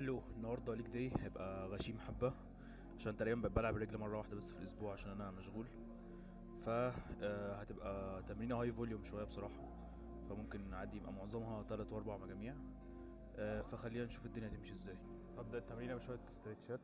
الو النهارده ليك داي هيبقى غشيم حبه، عشان تقريبا بلعب رجل مره واحده بس في الاسبوع عشان انا مشغول. ف هتبقى تمرينه هاي فوليوم شويه بصراحه، فممكن عادي يبقى معظمها 3 و4 مجاميع. فخلينا نشوف الدنيا هتمشي ازاي. هبدا التمرينه بشويه استرتشات.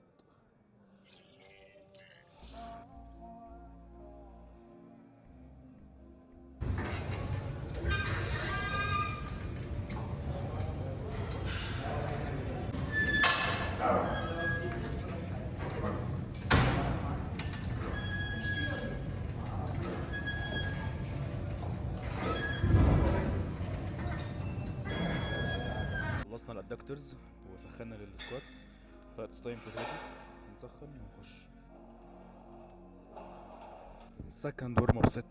خلصنا الادكتورز وسخنا للسكواتس، فاتس تايم تو نسخن ونخش سكند ورم اب ست.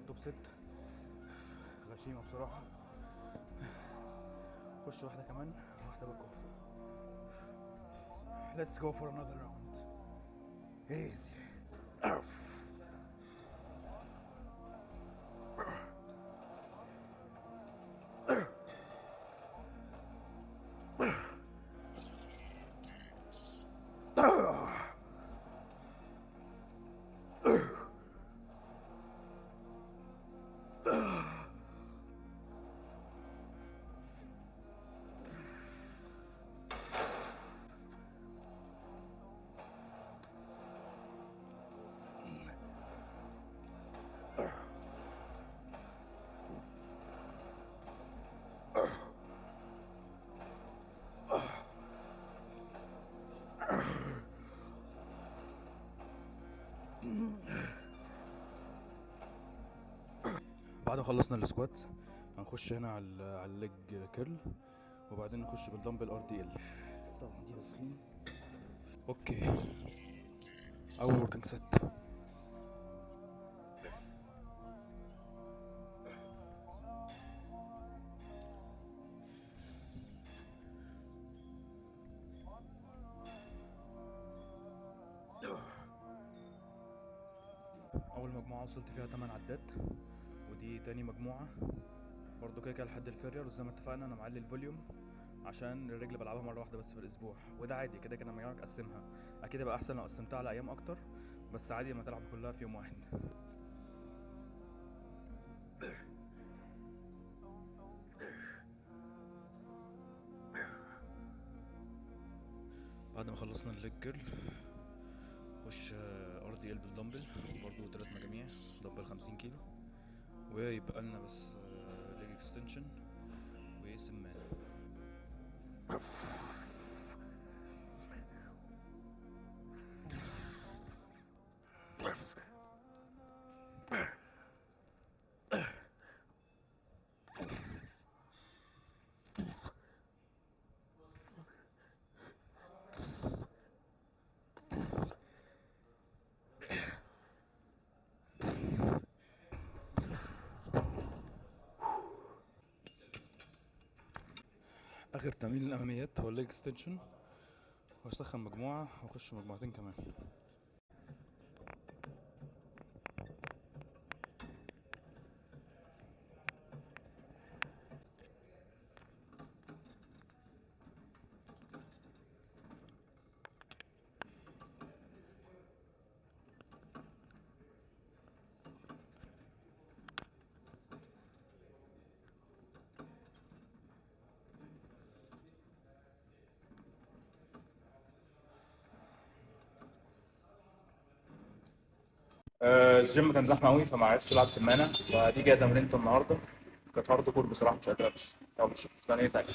توب ست غشيمة بصراحة. خش واحدة كمان، واحدة بالكف. Let's go for another round. Easy. بعد ما خلصنا السكواتس هنخش هنا على الليج كيرل، وبعدين نخش بالدمبل ار دي ال. طبعا دي تسخين. اوكي، اول وركينج ست. اول مجموعه وصلت فيها 8 عدات، ودي تاني مجموعه برضو كده لحد الفيرير. وزي ما اتفقنا انا معلي الفوليوم عشان الرجل بلعبها مره واحده بس في الاسبوع، وده عادي كده كده. لما اقسمها اكيد يبقى احسن لو قسمتها على ايام اكتر، بس عادي لما تلعب كلها في يوم واحد. بعد ما خلصنا الليج كيرل نخش ار دي ال بالدمبل، برضو 3 مجاميع دمبل 50 كيلو، ويبقى لنا بس ليج اكستنشن وسمانه. اخر تمرين الاماميات هو الليج اكستنشن، واسخن مجموعه واخش مجموعتين كمان. الجيم كان زحمه قوي فما عرفتش العب سمانه، فدي كده تمرينة النهارده. كانت هارد كور بصراحه، مش قادر امشي او مش فلانيه تانية.